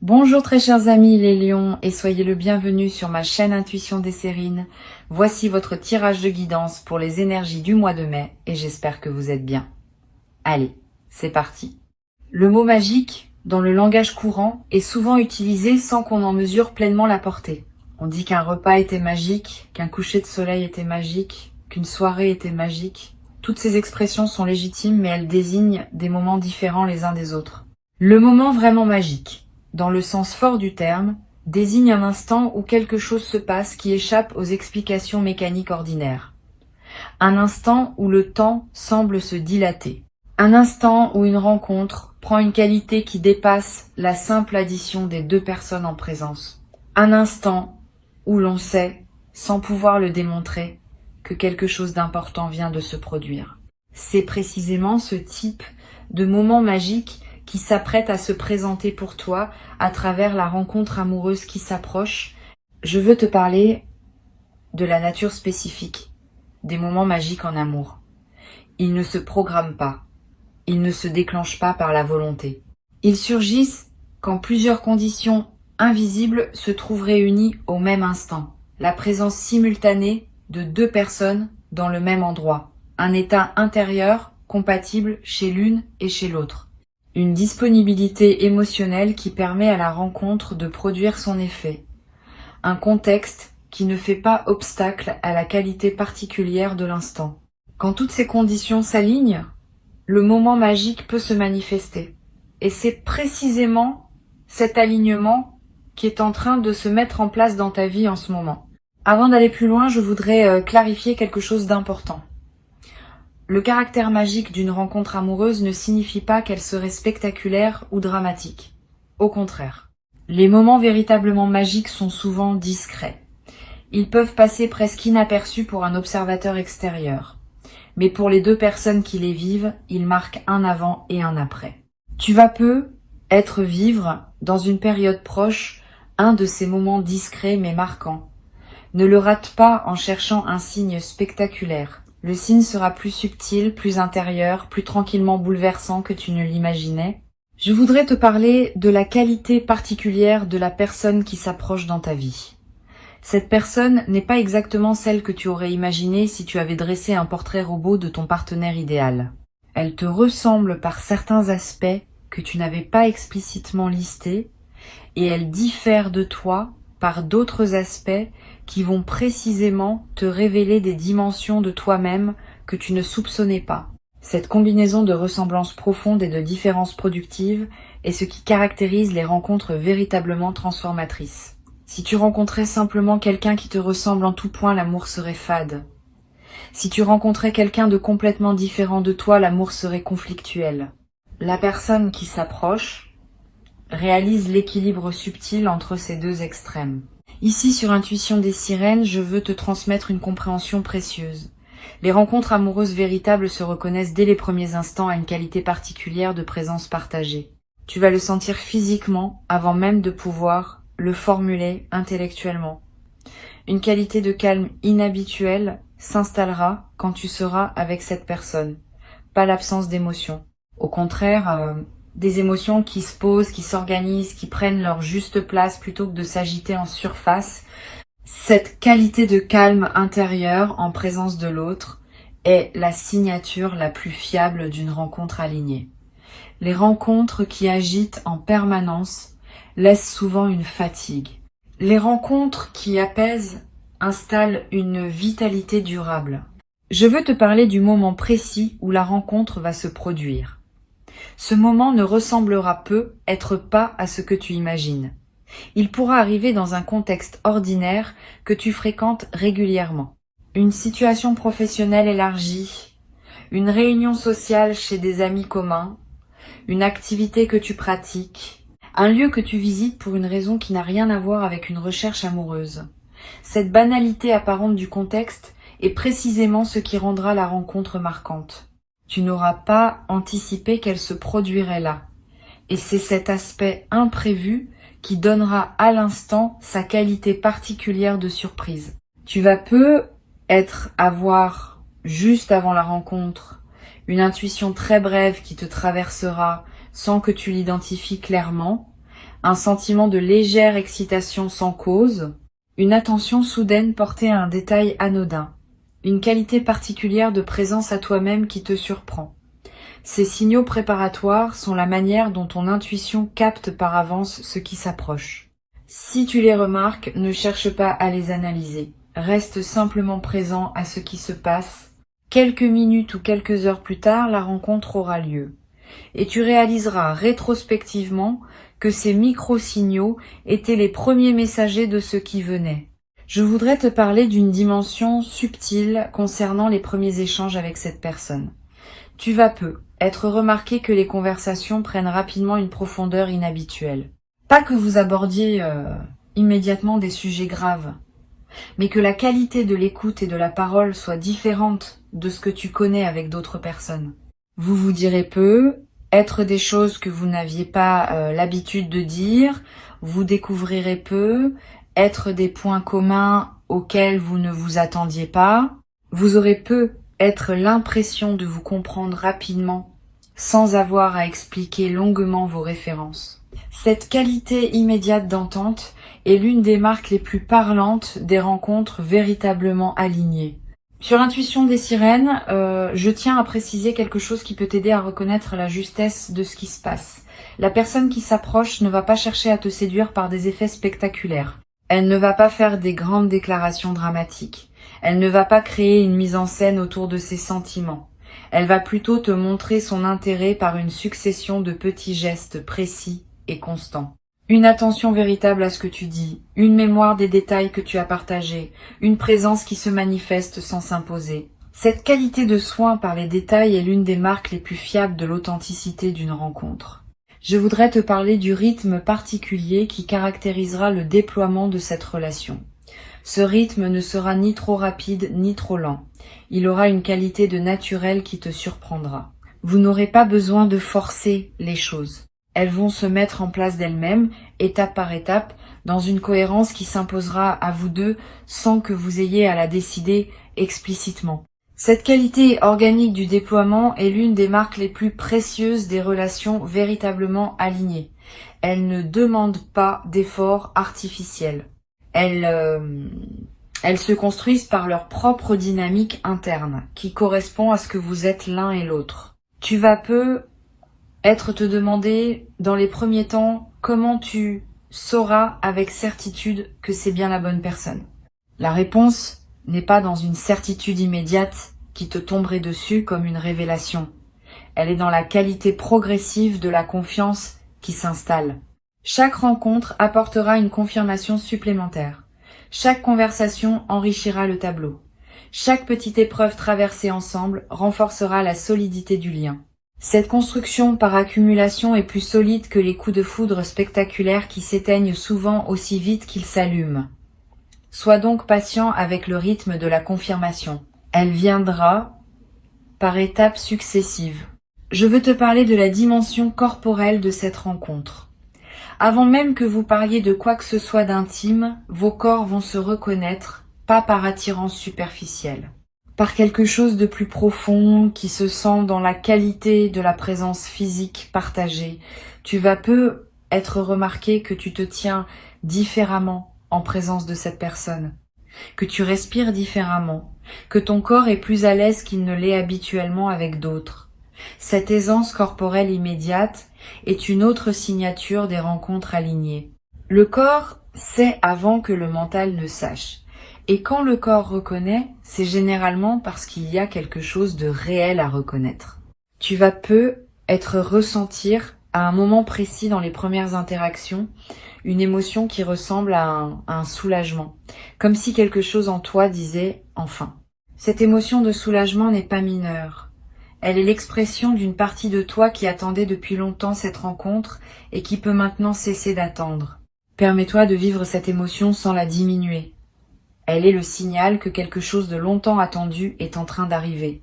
Bonjour très chers amis les lions et soyez le bienvenu sur ma chaîne Intuition des Sérines. Voici votre tirage de guidance pour les énergies du mois de mai et j'espère que vous êtes bien. Allez, c'est parti. Le mot magique, dans le langage courant, est souvent utilisé sans qu'on en mesure pleinement la portée. On dit qu'un repas était magique, qu'un coucher de soleil était magique, qu'une soirée était magique. Toutes ces expressions sont légitimes mais elles désignent des moments différents les uns des autres. Le moment vraiment magique, dans le sens fort du terme, désigne un instant où quelque chose se passe qui échappe aux explications mécaniques ordinaires. Un instant où le temps semble se dilater. Un instant où une rencontre prend une qualité qui dépasse la simple addition des deux personnes en présence. Un instant où l'on sait, sans pouvoir le démontrer, que quelque chose d'important vient de se produire. C'est précisément ce type de moment magique qui s'apprête à se présenter pour toi à travers la rencontre amoureuse qui s'approche. Je veux te parler de la nature spécifique des moments magiques en amour. Ils ne se programment pas, ils ne se déclenchent pas par la volonté. Ils surgissent quand plusieurs conditions invisibles se trouvent réunies au même instant. La présence simultanée de deux personnes dans le même endroit. Un état intérieur compatible chez l'une et chez l'autre. Une disponibilité émotionnelle qui permet à la rencontre de produire son effet. Un contexte qui ne fait pas obstacle à la qualité particulière de l'instant. Quand toutes ces conditions s'alignent, le moment magique peut se manifester. Et c'est précisément cet alignement qui est en train de se mettre en place dans ta vie en ce moment. Avant d'aller plus loin, je voudrais clarifier quelque chose d'important. Le caractère magique d'une rencontre amoureuse ne signifie pas qu'elle serait spectaculaire ou dramatique. Au contraire. Les moments véritablement magiques sont souvent discrets. Ils peuvent passer presque inaperçus pour un observateur extérieur. Mais pour les deux personnes qui les vivent, ils marquent un avant et un après. Tu vas vivre dans une période proche un de ces moments discrets mais marquants. Ne le rate pas en cherchant un signe spectaculaire. Le signe sera plus subtil, plus intérieur, plus tranquillement bouleversant que tu ne l'imaginais. Je voudrais te parler de la qualité particulière de la personne qui s'approche dans ta vie. Cette personne n'est pas exactement celle que tu aurais imaginée si tu avais dressé un portrait robot de ton partenaire idéal. Elle te ressemble par certains aspects que tu n'avais pas explicitement listés et elle diffère de toi par d'autres aspects qui vont précisément te révéler des dimensions de toi-même que tu ne soupçonnais pas. Cette combinaison de ressemblances profondes et de différences productives est ce qui caractérise les rencontres véritablement transformatrices. Si tu rencontrais simplement quelqu'un qui te ressemble en tout point, l'amour serait fade. Si tu rencontrais quelqu'un de complètement différent de toi, l'amour serait conflictuel. La personne qui s'approche réalise l'équilibre subtil entre ces deux extrêmes. Ici, sur Intuition des Sirènes, je veux te transmettre une compréhension précieuse. Les rencontres amoureuses véritables se reconnaissent dès les premiers instants à une qualité particulière de présence partagée. Tu vas le sentir physiquement avant même de pouvoir le formuler intellectuellement. Une qualité de calme inhabituelle s'installera quand tu seras avec cette personne, pas l'absence d'émotion. Au contraire, des émotions qui se posent, qui s'organisent, qui prennent leur juste place plutôt que de s'agiter en surface. Cette qualité de calme intérieur en présence de l'autre est la signature la plus fiable d'une rencontre alignée. Les rencontres qui agitent en permanence laissent souvent une fatigue. Les rencontres qui apaisent installent une vitalité durable. Je veux te parler du moment précis où la rencontre va se produire. Ce moment ne ressemblera être pas à ce que tu imagines. Il pourra arriver dans un contexte ordinaire que tu fréquentes régulièrement. Une situation professionnelle élargie, une réunion sociale chez des amis communs, une activité que tu pratiques, un lieu que tu visites pour une raison qui n'a rien à voir avec une recherche amoureuse. Cette banalité apparente du contexte est précisément ce qui rendra la rencontre marquante. Tu n'auras pas anticipé qu'elle se produirait là. Et c'est cet aspect imprévu qui donnera à l'instant sa qualité particulière de surprise. Tu vas avoir, juste avant la rencontre, une intuition très brève qui te traversera sans que tu l'identifies clairement, un sentiment de légère excitation sans cause, une attention soudaine portée à un détail anodin, une qualité particulière de présence à toi-même qui te surprend. Ces signaux préparatoires sont la manière dont ton intuition capte par avance ce qui s'approche. Si tu les remarques, ne cherche pas à les analyser. Reste simplement présent à ce qui se passe. Quelques minutes ou quelques heures plus tard, la rencontre aura lieu. Et tu réaliseras rétrospectivement que ces micro-signaux étaient les premiers messagers de ce qui venait. Je voudrais te parler d'une dimension subtile concernant les premiers échanges avec cette personne. Tu vas peu être remarqué que les conversations prennent rapidement une profondeur inhabituelle. Pas que vous abordiez immédiatement des sujets graves, mais que la qualité de l'écoute et de la parole soit différente de ce que tu connais avec d'autres personnes. Vous vous direz peu, être des choses que vous n'aviez pas l'habitude de dire, vous découvrirez peu, être des points communs auxquels vous ne vous attendiez pas, vous aurez peu être l'impression de vous comprendre rapidement sans avoir à expliquer longuement vos références. Cette qualité immédiate d'entente est l'une des marques les plus parlantes des rencontres véritablement alignées. Sur Intuition des sirènes, je tiens à préciser quelque chose qui peut t'aider à reconnaître la justesse de ce qui se passe. La personne qui s'approche ne va pas chercher à te séduire par des effets spectaculaires. Elle ne va pas faire des grandes déclarations dramatiques. Elle ne va pas créer une mise en scène autour de ses sentiments. Elle va plutôt te montrer son intérêt par une succession de petits gestes précis et constants. Une attention véritable à ce que tu dis, une mémoire des détails que tu as partagés, une présence qui se manifeste sans s'imposer. Cette qualité de soin par les détails est l'une des marques les plus fiables de l'authenticité d'une rencontre. Je voudrais te parler du rythme particulier qui caractérisera le déploiement de cette relation. Ce rythme ne sera ni trop rapide ni trop lent. Il aura une qualité de naturel qui te surprendra. Vous n'aurez pas besoin de forcer les choses. Elles vont se mettre en place d'elles-mêmes, étape par étape, dans une cohérence qui s'imposera à vous deux sans que vous ayez à la décider explicitement. Cette qualité organique du déploiement est l'une des marques les plus précieuses des relations véritablement alignées. Elle ne demande pas d'efforts artificiels. Elles se construisent par leur propre dynamique interne, qui correspond à ce que vous êtes l'un et l'autre. Tu vas peu être te demander, dans les premiers temps, comment tu sauras avec certitude que c'est bien la bonne personne. La réponse n'est pas dans une certitude immédiate qui te tomberait dessus comme une révélation. Elle est dans la qualité progressive de la confiance qui s'installe. Chaque rencontre apportera une confirmation supplémentaire. Chaque conversation enrichira le tableau. Chaque petite épreuve traversée ensemble renforcera la solidité du lien. Cette construction par accumulation est plus solide que les coups de foudre spectaculaires qui s'éteignent souvent aussi vite qu'ils s'allument. Sois donc patient avec le rythme de la confirmation. Elle viendra par étapes successives. Je veux te parler de la dimension corporelle de cette rencontre. Avant même que vous parliez de quoi que ce soit d'intime, vos corps vont se reconnaître, pas par attirance superficielle, par quelque chose de plus profond qui se sent dans la qualité de la présence physique partagée. Tu vas peu être remarqué que tu te tiens différemment en présence de cette personne, que tu respires différemment, que ton corps est plus à l'aise qu'il ne l'est habituellement avec d'autres. Cette aisance corporelle immédiate est une autre signature des rencontres alignées. Le corps sait avant que le mental ne sache. Et quand le corps reconnaît, c'est généralement parce qu'il y a quelque chose de réel à reconnaître. Tu vas peu être ressentir à un moment précis dans les premières interactions une émotion qui ressemble à un soulagement, comme si quelque chose en toi disait « enfin ». Cette émotion de soulagement n'est pas mineure. Elle est l'expression d'une partie de toi qui attendait depuis longtemps cette rencontre et qui peut maintenant cesser d'attendre. Permets-toi de vivre cette émotion sans la diminuer. Elle est le signal que quelque chose de longtemps attendu est en train d'arriver.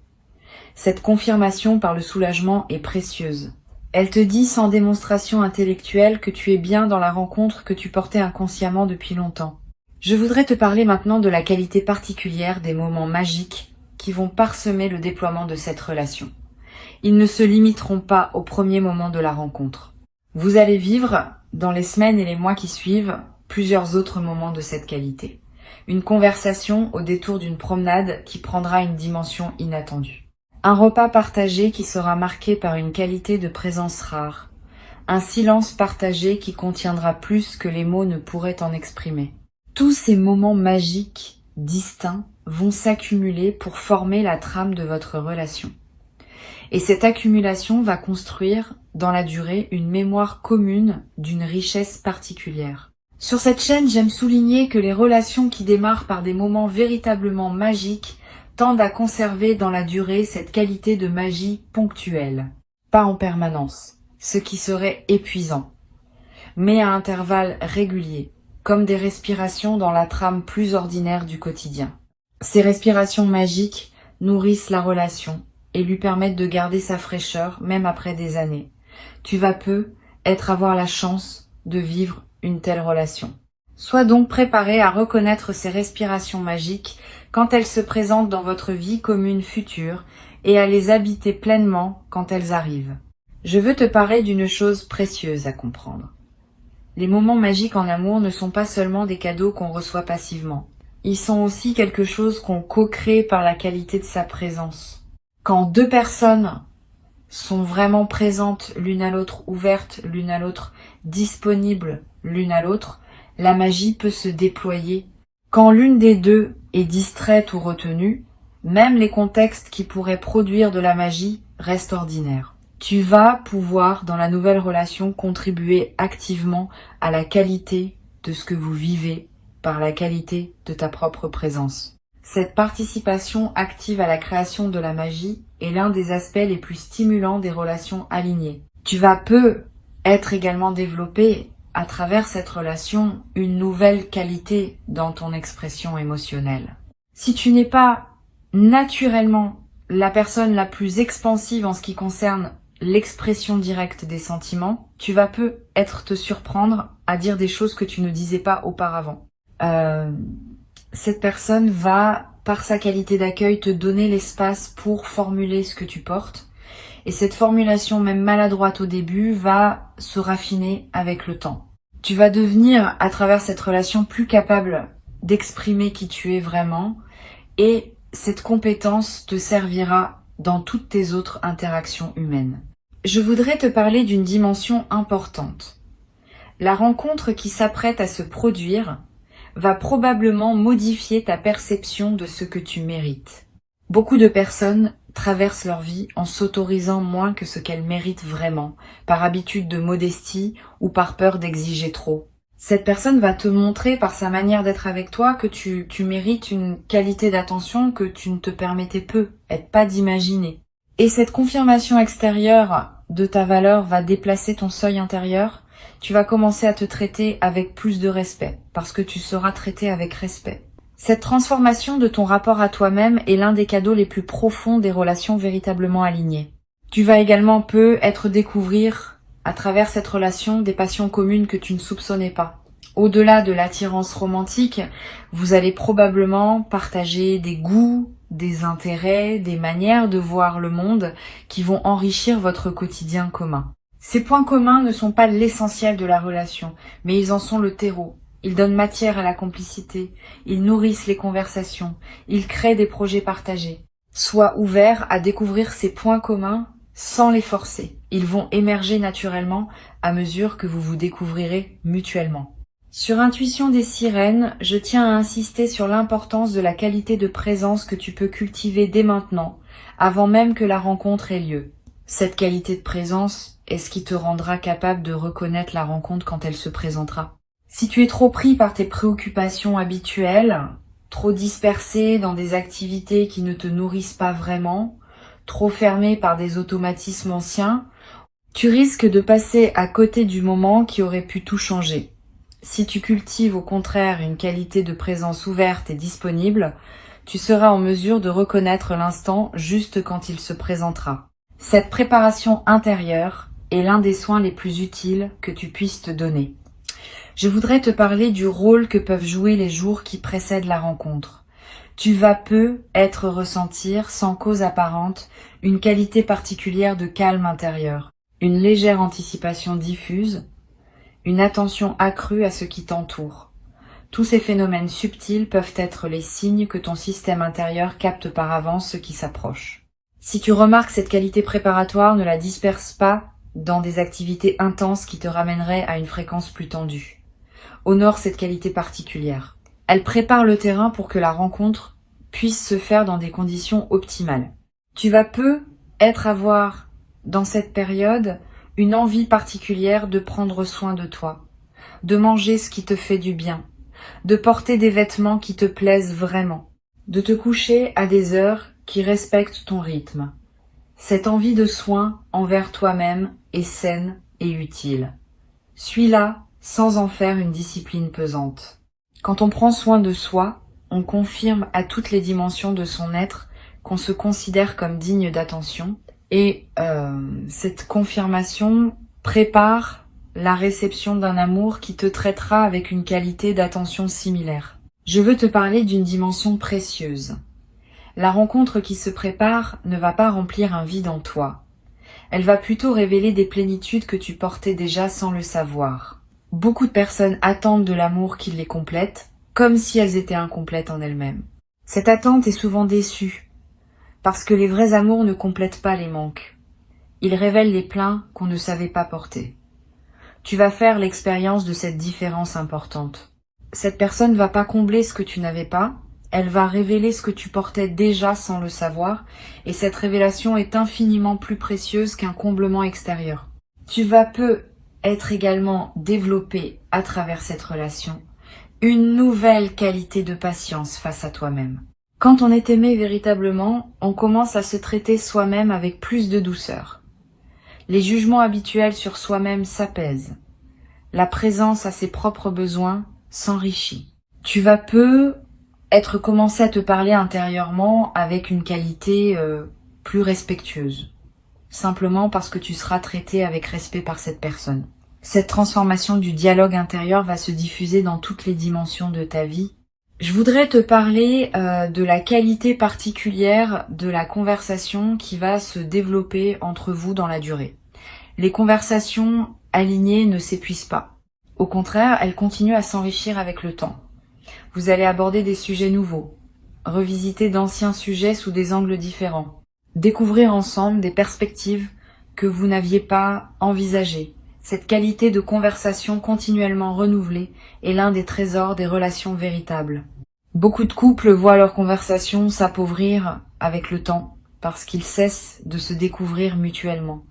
Cette confirmation par le soulagement est précieuse. Elle te dit sans démonstration intellectuelle que tu es bien dans la rencontre que tu portais inconsciemment depuis longtemps. Je voudrais te parler maintenant de la qualité particulière des moments magiques qui vont parsemer le déploiement de cette relation. Ils ne se limiteront pas au premier moment de la rencontre. Vous allez vivre dans les semaines et les mois qui suivent, plusieurs autres moments de cette qualité. Une conversation au détour d'une promenade qui prendra une dimension inattendue. Un repas partagé qui sera marqué par une qualité de présence rare. Un silence partagé qui contiendra plus que les mots ne pourraient en exprimer. Tous ces moments magiques, distincts, vont s'accumuler pour former la trame de votre relation. Et cette accumulation va construire, dans la durée, une mémoire commune d'une richesse particulière. Sur cette chaîne, j'aime souligner que les relations qui démarrent par des moments véritablement magiques tendent à conserver dans la durée cette qualité de magie ponctuelle, pas en permanence, ce qui serait épuisant, mais à intervalles réguliers, comme des respirations dans la trame plus ordinaire du quotidien. Ces respirations magiques nourrissent la relation et lui permettent de garder sa fraîcheur même après des années. Tu vas peu avoir la chance de vivre une telle relation. Sois donc préparé à reconnaître ces respirations magiques quand elles se présentent dans votre vie commune future et à les habiter pleinement quand elles arrivent. Je veux te parler d'une chose précieuse à comprendre. Les moments magiques en amour ne sont pas seulement des cadeaux qu'on reçoit passivement. Ils sont aussi quelque chose qu'on co-crée par la qualité de sa présence. Quand deux personnes sont vraiment présentes l'une à l'autre, ouvertes l'une à l'autre, disponibles l'une à l'autre, la magie peut se déployer. Quand l'une des deux est distraite ou retenue, même les contextes qui pourraient produire de la magie restent ordinaires. Tu vas pouvoir, dans la nouvelle relation, contribuer activement à la qualité de ce que vous vivez par la qualité de ta propre présence. Cette participation active à la création de la magie est l'un des aspects les plus stimulants des relations alignées. Tu vas peu être également développé à travers cette relation une nouvelle qualité dans ton expression émotionnelle. Si tu n'es pas naturellement la personne la plus expansive en ce qui concerne l'expression directe des sentiments, tu vas peu te surprendre à dire des choses que tu ne disais pas auparavant. Cette personne va, par sa qualité d'accueil, te donner l'espace pour formuler ce que tu portes. Et cette formulation, même maladroite au début, va se raffiner avec le temps. Tu vas devenir, à travers cette relation, plus capable d'exprimer qui tu es vraiment. Et cette compétence te servira dans toutes tes autres interactions humaines. Je voudrais te parler d'une dimension importante. La rencontre qui s'apprête à se produire va probablement modifier ta perception de ce que tu mérites. Beaucoup de personnes traversent leur vie en s'autorisant moins que ce qu'elles méritent vraiment, par habitude de modestie ou par peur d'exiger trop. Cette personne va te montrer par sa manière d'être avec toi que tu mérites une qualité d'attention que tu ne te permettais peu, pas d'imaginer. Et cette confirmation extérieure de ta valeur va déplacer ton seuil intérieur. Tu vas commencer à te traiter avec plus de respect, parce que tu seras traité avec respect. Cette transformation de ton rapport à toi-même est l'un des cadeaux les plus profonds des relations véritablement alignées. Tu vas également découvrir, à travers cette relation, des passions communes que tu ne soupçonnais pas. Au-delà de l'attirance romantique, vous allez probablement partager des goûts, des intérêts, des manières de voir le monde qui vont enrichir votre quotidien commun. Ces points communs ne sont pas l'essentiel de la relation, mais ils en sont le terreau. Ils donnent matière à la complicité, ils nourrissent les conversations, ils créent des projets partagés. Sois ouvert à découvrir ces points communs sans les forcer. Ils vont émerger naturellement à mesure que vous vous découvrirez mutuellement. Sur Intuition des sirènes, je tiens à insister sur l'importance de la qualité de présence que tu peux cultiver dès maintenant, avant même que la rencontre ait lieu. Cette qualité de présence est ce qui te rendra capable de reconnaître la rencontre quand elle se présentera. Si tu es trop pris par tes préoccupations habituelles, trop dispersé dans des activités qui ne te nourrissent pas vraiment, trop fermé par des automatismes anciens, tu risques de passer à côté du moment qui aurait pu tout changer. Si tu cultives au contraire une qualité de présence ouverte et disponible, tu seras en mesure de reconnaître l'instant juste quand il se présentera. Cette préparation intérieure est l'un des soins les plus utiles que tu puisses te donner. Je voudrais te parler du rôle que peuvent jouer les jours qui précèdent la rencontre. Tu vas ressentir, sans cause apparente, une qualité particulière de calme intérieur, une légère anticipation diffuse, une attention accrue à ce qui t'entoure. Tous ces phénomènes subtils peuvent être les signes que ton système intérieur capte par avance ce qui s'approche. Si tu remarques cette qualité préparatoire, ne la disperse pas dans des activités intenses qui te ramèneraient à une fréquence plus tendue. Honore cette qualité particulière. Elle prépare le terrain pour que la rencontre puisse se faire dans des conditions optimales. Tu vas avoir dans cette période une envie particulière de prendre soin de toi, de manger ce qui te fait du bien, de porter des vêtements qui te plaisent vraiment, de te coucher à des heures qui respectent ton rythme. Cette envie de soin envers toi-même est saine et utile. Suis-la sans en faire une discipline pesante. Quand on prend soin de soi, on confirme à toutes les dimensions de son être qu'on se considère comme digne d'attention et cette confirmation prépare la réception d'un amour qui te traitera avec une qualité d'attention similaire. Je veux te parler d'une dimension précieuse. La rencontre qui se prépare ne va pas remplir un vide en toi. Elle va plutôt révéler des plénitudes que tu portais déjà sans le savoir. Beaucoup de personnes attendent de l'amour qui les complète, comme si elles étaient incomplètes en elles-mêmes. Cette attente est souvent déçue, parce que les vrais amours ne complètent pas les manques. Ils révèlent les pleins qu'on ne savait pas porter. Tu vas faire l'expérience de cette différence importante. Cette personne ne va pas combler ce que tu n'avais pas, elle va révéler ce que tu portais déjà sans le savoir, et cette révélation est infiniment plus précieuse qu'un comblement extérieur. Tu vas être également développé à travers cette relation une nouvelle qualité de patience face à toi-même. Quand on est aimé véritablement, on commence à se traiter soi-même avec plus de douceur. Les jugements habituels sur soi-même s'apaisent. La présence à ses propres besoins s'enrichit. Tu vas commencer à te parler intérieurement avec une qualité plus respectueuse. Simplement parce que tu seras traité avec respect par cette personne. Cette transformation du dialogue intérieur va se diffuser dans toutes les dimensions de ta vie. Je voudrais te parler de la qualité particulière de la conversation qui va se développer entre vous dans la durée. Les conversations alignées ne s'épuisent pas. Au contraire, elles continuent à s'enrichir avec le temps. Vous allez aborder des sujets nouveaux, revisiter d'anciens sujets sous des angles différents, découvrir ensemble des perspectives que vous n'aviez pas envisagées. Cette qualité de conversation continuellement renouvelée est l'un des trésors des relations véritables. Beaucoup de couples voient leur conversation s'appauvrir avec le temps parce qu'ils cessent de se découvrir mutuellement.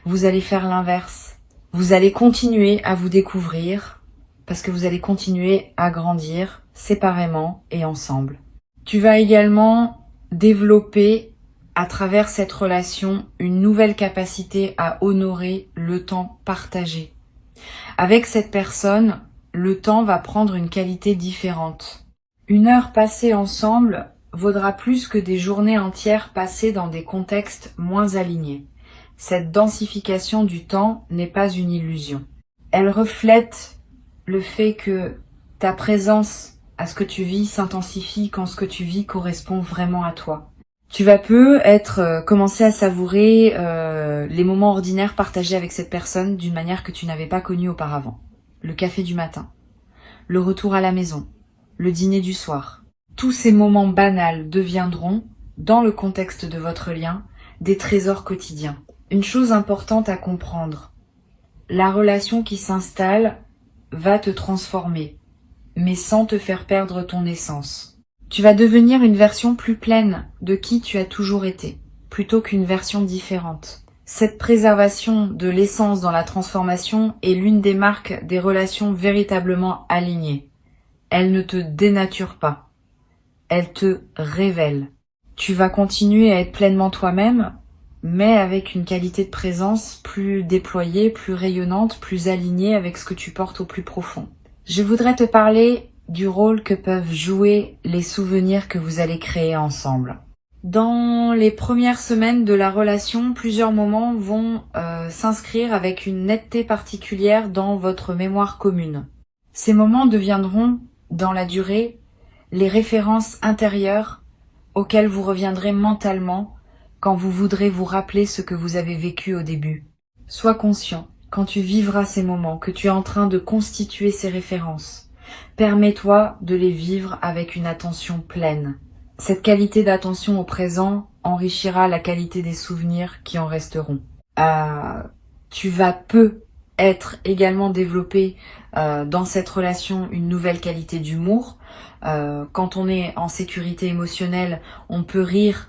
Vous allez faire l'inverse. Vous allez continuer à vous découvrir parce que vous allez continuer à grandir séparément et ensemble. Tu vas également développer à travers cette relation une nouvelle capacité à honorer le temps partagé. Avec cette personne, le temps va prendre une qualité différente. Une heure passée ensemble vaudra plus que des journées entières passées dans des contextes moins alignés. Cette densification du temps n'est pas une illusion. Elle reflète le fait que ta présence à ce que tu vis s'intensifie quand ce que tu vis correspond vraiment à toi. Tu vas commencer à savourer les moments ordinaires partagés avec cette personne d'une manière que tu n'avais pas connue auparavant. Le café du matin, le retour à la maison, le dîner du soir. Tous ces moments banals deviendront, dans le contexte de votre lien, des trésors quotidiens. Une chose importante à comprendre, la relation qui s'installe va te transformer, mais sans te faire perdre ton essence. Tu vas devenir une version plus pleine de qui tu as toujours été, plutôt qu'une version différente. Cette préservation de l'essence dans la transformation est l'une des marques des relations véritablement alignées. Elle ne te dénature pas, elle te révèle. Tu vas continuer à être pleinement toi-même, mais avec une qualité de présence plus déployée, plus rayonnante, plus alignée avec ce que tu portes au plus profond. Je voudrais te parler du rôle que peuvent jouer les souvenirs que vous allez créer ensemble. Dans les premières semaines de la relation, plusieurs moments vont s'inscrire avec une netteté particulière dans votre mémoire commune. Ces moments deviendront, dans la durée, les références intérieures auxquelles vous reviendrez mentalement quand vous voudrez vous rappeler ce que vous avez vécu au début. Sois conscient quand tu vivras ces moments, que tu es en train de constituer ces références, permets-toi de les vivre avec une attention pleine. Cette qualité d'attention au présent enrichira la qualité des souvenirs qui en resteront. Tu vas être également développé dans cette relation une nouvelle qualité d'humour. Quand on est en sécurité émotionnelle, on peut rire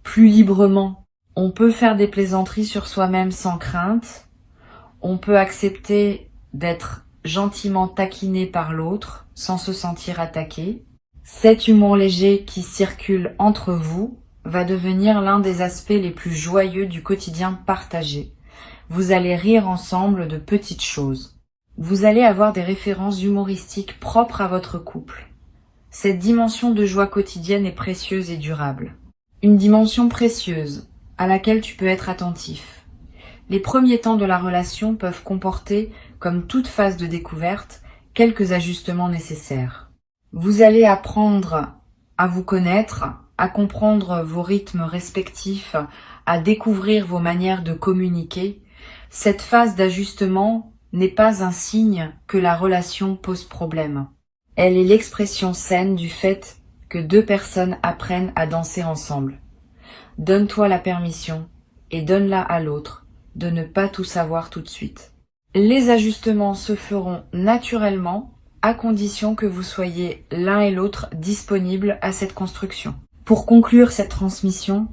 plus librement. On peut faire des plaisanteries sur soi-même sans crainte. On peut accepter d'être gentiment taquiné par l'autre sans se sentir attaqué. Cet humour léger qui circule entre vous va devenir l'un des aspects les plus joyeux du quotidien partagé. Vous allez rire ensemble de petites choses. Vous allez avoir des références humoristiques propres à votre couple. Cette dimension de joie quotidienne est précieuse et durable. Une dimension précieuse à laquelle tu peux être attentif. Les premiers temps de la relation peuvent comporter, comme toute phase de découverte, quelques ajustements nécessaires. Vous allez apprendre à vous connaître, à comprendre vos rythmes respectifs, à découvrir vos manières de communiquer. Cette phase d'ajustement n'est pas un signe que la relation pose problème. Elle est l'expression saine du fait que deux personnes apprennent à danser ensemble. Donne-toi la permission et donne-la à l'autre de ne pas tout savoir tout de suite. Les ajustements se feront naturellement à condition que vous soyez l'un et l'autre disponibles à cette construction. Pour conclure cette transmission,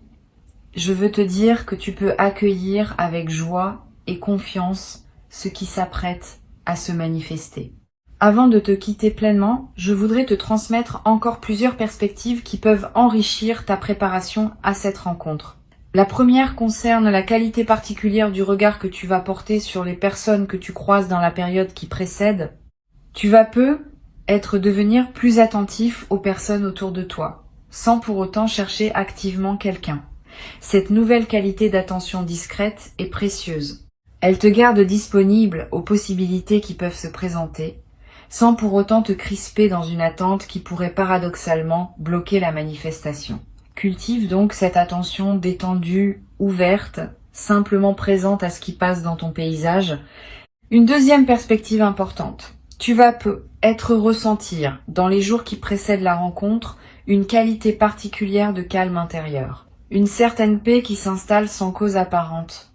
je veux te dire que tu peux accueillir avec joie et confiance ce qui s'apprête à se manifester. Avant de te quitter pleinement, je voudrais te transmettre encore plusieurs perspectives qui peuvent enrichir ta préparation à cette rencontre. La première concerne la qualité particulière du regard que tu vas porter sur les personnes que tu croises dans la période qui précède. Tu vas devenir plus attentif aux personnes autour de toi, sans pour autant chercher activement quelqu'un. Cette nouvelle qualité d'attention discrète est précieuse. Elle te garde disponible aux possibilités qui peuvent se présenter, sans pour autant te crisper dans une attente qui pourrait paradoxalement bloquer la manifestation. Cultive donc cette attention détendue, ouverte, simplement présente à ce qui passe dans ton paysage. Une deuxième perspective importante. Tu vas ressentir, dans les jours qui précèdent la rencontre, une qualité particulière de calme intérieur. Une certaine paix qui s'installe sans cause apparente.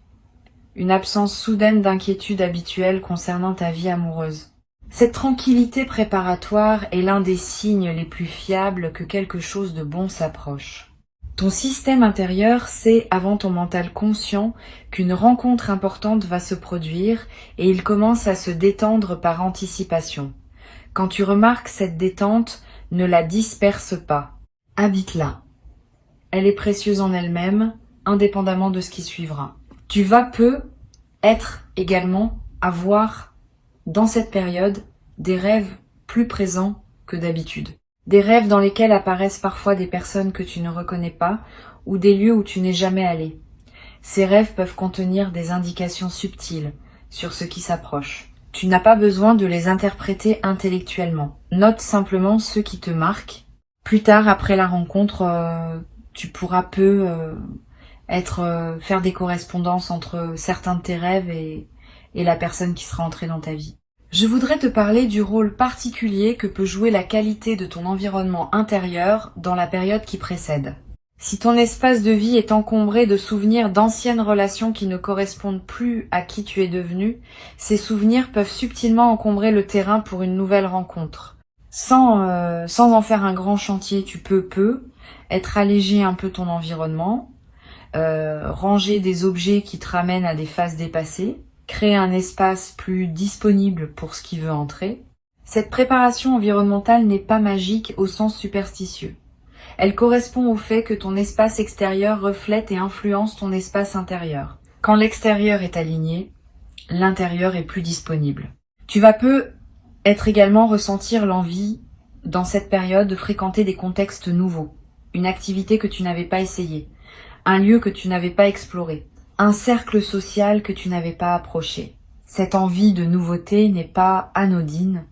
Une absence soudaine d'inquiétude habituelle concernant ta vie amoureuse. Cette tranquillité préparatoire est l'un des signes les plus fiables que quelque chose de bon s'approche. Ton système intérieur sait avant ton mental conscient qu'une rencontre importante va se produire et il commence à se détendre par anticipation. Quand tu remarques cette détente, ne la disperse pas. Habite-la. Elle est précieuse en elle-même, indépendamment de ce qui suivra. Tu vas avoir dans cette période des rêves plus présents que d'habitude. Des rêves dans lesquels apparaissent parfois des personnes que tu ne reconnais pas ou des lieux où tu n'es jamais allé. Ces rêves peuvent contenir des indications subtiles sur ce qui s'approche. Tu n'as pas besoin de les interpréter intellectuellement. Note simplement ceux qui te marquent. Plus tard, après la rencontre, tu pourras faire des correspondances entre certains de tes rêves et la personne qui sera entrée dans ta vie. Je voudrais te parler du rôle particulier que peut jouer la qualité de ton environnement intérieur dans la période qui précède. Si ton espace de vie est encombré de souvenirs d'anciennes relations qui ne correspondent plus à qui tu es devenu, ces souvenirs peuvent subtilement encombrer le terrain pour une nouvelle rencontre. Sans en faire un grand chantier, tu peux être allégé un peu ton environnement, ranger des objets qui te ramènent à des phases dépassées, créer un espace plus disponible pour ce qui veut entrer. Cette préparation environnementale n'est pas magique au sens superstitieux. Elle correspond au fait que ton espace extérieur reflète et influence ton espace intérieur. Quand l'extérieur est aligné, l'intérieur est plus disponible. Tu vas être également ressentir l'envie, dans cette période, de fréquenter des contextes nouveaux, une activité que tu n'avais pas essayée, un lieu que tu n'avais pas exploré, un cercle social que tu n'avais pas approché. Cette envie de nouveauté n'est pas anodine.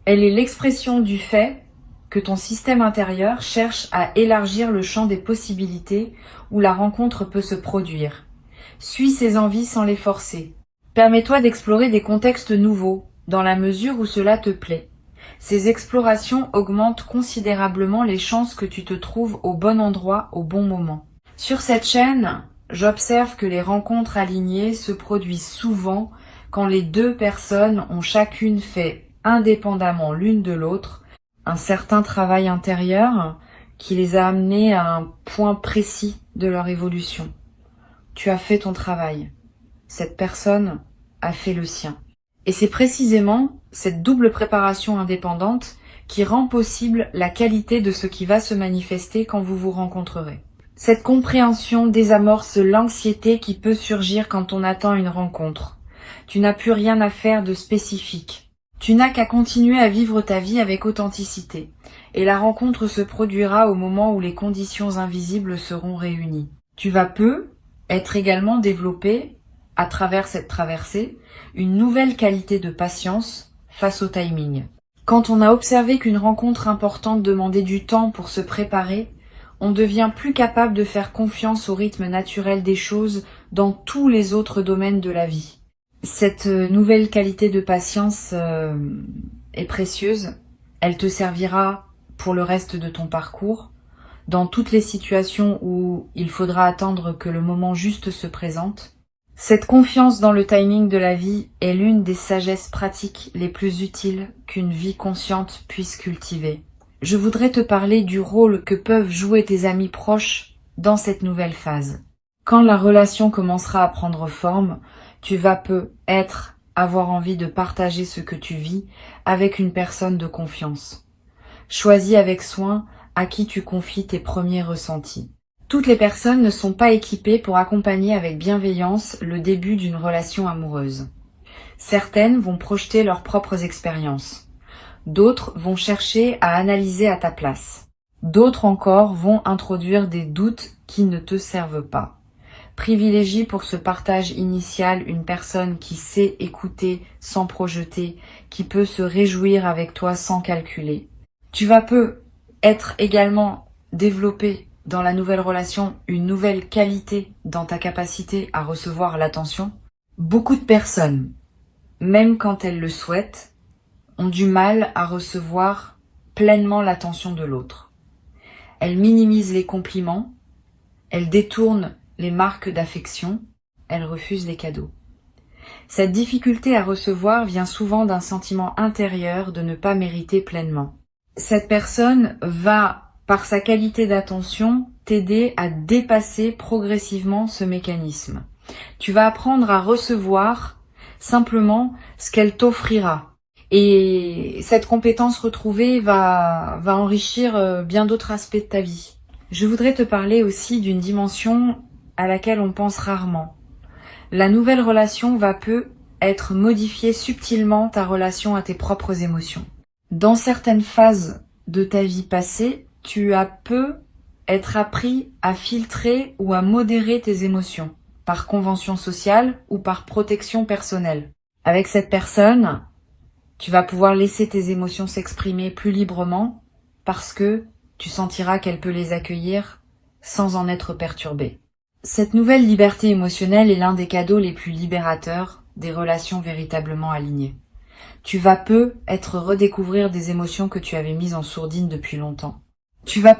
Elle est l'expression du fait que ton système intérieur cherche à élargir le champ des possibilités où la rencontre peut se produire. Suis ces envies sans les forcer. Permets-toi d'explorer des contextes nouveaux, dans la mesure où cela te plaît. Ces explorations augmentent considérablement les chances que tu te trouves au bon endroit au bon moment. Sur cette chaîne, j'observe que les rencontres alignées se produisent souvent quand les deux personnes ont chacune fait, indépendamment l'une de l'autre, un certain travail intérieur qui les a amenés à un point précis de leur évolution. Tu as fait ton travail. Cette personne a fait le sien. Et c'est précisément cette double préparation indépendante qui rend possible la qualité de ce qui va se manifester quand vous vous rencontrerez. Cette compréhension désamorce l'anxiété qui peut surgir quand on attend une rencontre. Tu n'as plus rien à faire de spécifique. Tu n'as qu'à continuer à vivre ta vie avec authenticité. Et la rencontre se produira au moment où les conditions invisibles seront réunies. Tu vas peu être également développé, à travers cette traversée, une nouvelle qualité de patience face au timing. Quand on a observé qu'une rencontre importante demandait du temps pour se préparer, on devient plus capable de faire confiance au rythme naturel des choses dans tous les autres domaines de la vie. Cette nouvelle qualité de patience est précieuse. Elle te servira pour le reste de ton parcours, dans toutes les situations où il faudra attendre que le moment juste se présente. Cette confiance dans le timing de la vie est l'une des sagesses pratiques les plus utiles qu'une vie consciente puisse cultiver. Je voudrais te parler du rôle que peuvent jouer tes amis proches dans cette nouvelle phase. Quand la relation commencera à prendre forme, tu vas peut-être avoir envie de partager ce que tu vis avec une personne de confiance. Choisis avec soin à qui tu confies tes premiers ressentis. Toutes les personnes ne sont pas équipées pour accompagner avec bienveillance le début d'une relation amoureuse. Certaines vont projeter leurs propres expériences. D'autres vont chercher à analyser à ta place. D'autres encore vont introduire des doutes qui ne te servent pas. Privilégie pour ce partage initial une personne qui sait écouter sans projeter, qui peut se réjouir avec toi sans calculer. Tu vas être également développé dans la nouvelle relation une nouvelle qualité dans ta capacité à recevoir l'attention. Beaucoup de personnes, même quand elles le souhaitent, ont du mal à recevoir pleinement l'attention de l'autre. Elles minimisent les compliments, elles détournent les marques d'affection, elles refusent les cadeaux. Cette difficulté à recevoir vient souvent d'un sentiment intérieur de ne pas mériter pleinement. Cette personne va, par sa qualité d'attention, t'aider à dépasser progressivement ce mécanisme. Tu vas apprendre à recevoir simplement ce qu'elle t'offrira. Et cette compétence retrouvée va enrichir bien d'autres aspects de ta vie. Je voudrais te parler aussi d'une dimension à laquelle on pense rarement. La nouvelle relation va être modifier subtilement ta relation à tes propres émotions. Dans certaines phases de ta vie passée, tu as être appris à filtrer ou à modérer tes émotions, par convention sociale ou par protection personnelle. Avec cette personne, tu vas pouvoir laisser tes émotions s'exprimer plus librement parce que tu sentiras qu'elle peut les accueillir sans en être perturbée. Cette nouvelle liberté émotionnelle est l'un des cadeaux les plus libérateurs des relations véritablement alignées. Tu vas être redécouvrir des émotions que tu avais mises en sourdine depuis longtemps. Tu vas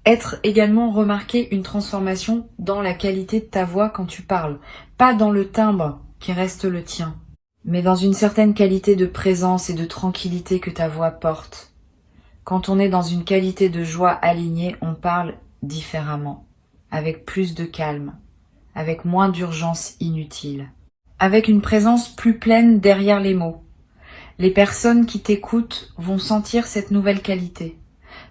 être également remarquer une transformation dans la qualité de ta voix quand tu parles, pas dans le timbre qui reste le tien, mais dans une certaine qualité de présence et de tranquillité que ta voix porte. Quand on est dans une qualité de joie alignée, on parle différemment, avec plus de calme, avec moins d'urgence inutile, avec une présence plus pleine derrière les mots. Les personnes qui t'écoutent vont sentir cette nouvelle qualité,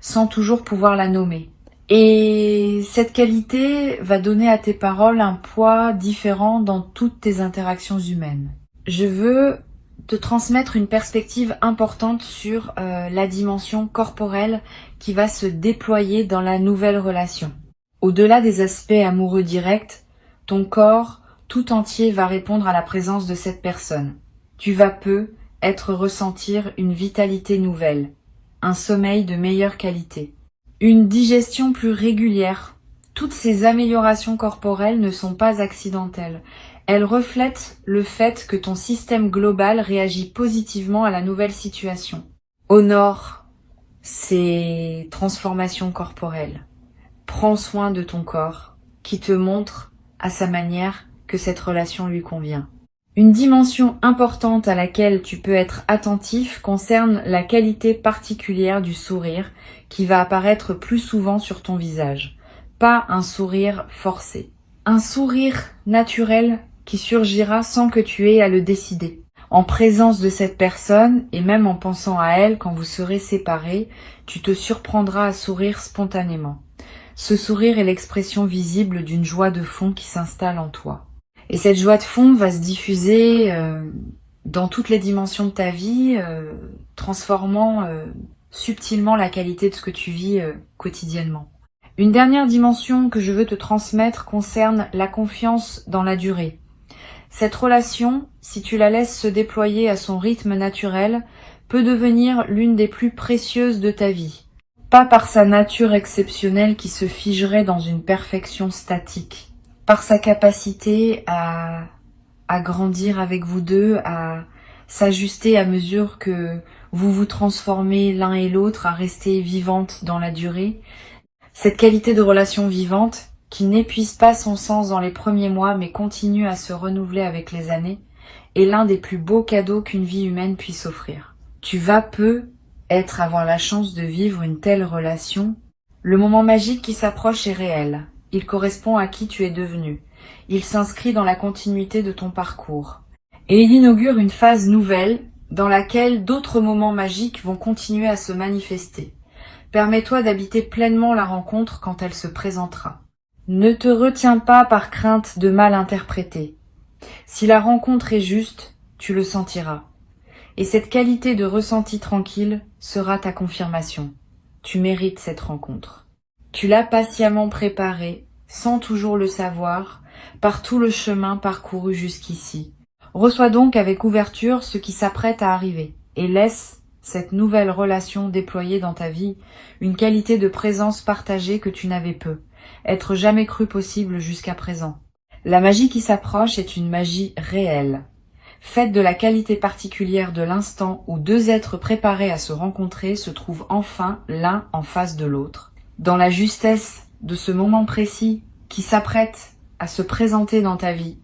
sans toujours pouvoir la nommer. Et cette qualité va donner à tes paroles un poids différent dans toutes tes interactions humaines. Je veux te transmettre une perspective importante sur la dimension corporelle qui va se déployer dans la nouvelle relation. Au-delà des aspects amoureux directs, ton corps tout entier va répondre à la présence de cette personne. Tu vas ressentir une vitalité nouvelle, un sommeil de meilleure qualité, une digestion plus régulière. Toutes ces améliorations corporelles ne sont pas accidentelles. Elle reflète le fait que ton système global réagit positivement à la nouvelle situation. Honore ces transformations corporelles. Prends soin de ton corps, qui te montre à sa manière que cette relation lui convient. Une dimension importante à laquelle tu peux être attentif concerne la qualité particulière du sourire qui va apparaître plus souvent sur ton visage. Pas un sourire forcé. Un sourire naturel qui surgira sans que tu aies à le décider. En présence de cette personne, et même en pensant à elle quand vous serez séparés, tu te surprendras à sourire spontanément. Ce sourire est l'expression visible d'une joie de fond qui s'installe en toi. Et cette joie de fond va se diffuser dans toutes les dimensions de ta vie, transformant subtilement la qualité de ce que tu vis quotidiennement. Une dernière dimension que je veux te transmettre concerne la confiance dans la durée. Cette relation, si tu la laisses se déployer à son rythme naturel, peut devenir l'une des plus précieuses de ta vie. Pas par sa nature exceptionnelle qui se figerait dans une perfection statique, par sa capacité à grandir avec vous deux, à s'ajuster à mesure que vous vous transformez l'un et l'autre, à rester vivante dans la durée. Cette qualité de relation vivante, qui n'épuise pas son sens dans les premiers mois mais continue à se renouveler avec les années, est l'un des plus beaux cadeaux qu'une vie humaine puisse offrir. Tu vas avoir la chance de vivre une telle relation. Le moment magique qui s'approche est réel. Il correspond à qui tu es devenu. Il s'inscrit dans la continuité de ton parcours. Et il inaugure une phase nouvelle dans laquelle d'autres moments magiques vont continuer à se manifester. Permets-toi d'habiter pleinement la rencontre quand elle se présentera. Ne te retiens pas par crainte de mal interpréter. Si la rencontre est juste, tu le sentiras. Et cette qualité de ressenti tranquille sera ta confirmation. Tu mérites cette rencontre. Tu l'as patiemment préparée, sans toujours le savoir, par tout le chemin parcouru jusqu'ici. Reçois donc avec ouverture ce qui s'apprête à arriver et laisse cette nouvelle relation déployer dans ta vie une qualité de présence partagée que tu n'avais peu, être jamais cru possible jusqu'à présent. La magie qui s'approche est une magie réelle, faite de la qualité particulière de l'instant où deux êtres préparés à se rencontrer se trouvent enfin l'un en face de l'autre. Dans la justesse de ce moment précis qui s'apprête à se présenter dans ta vie,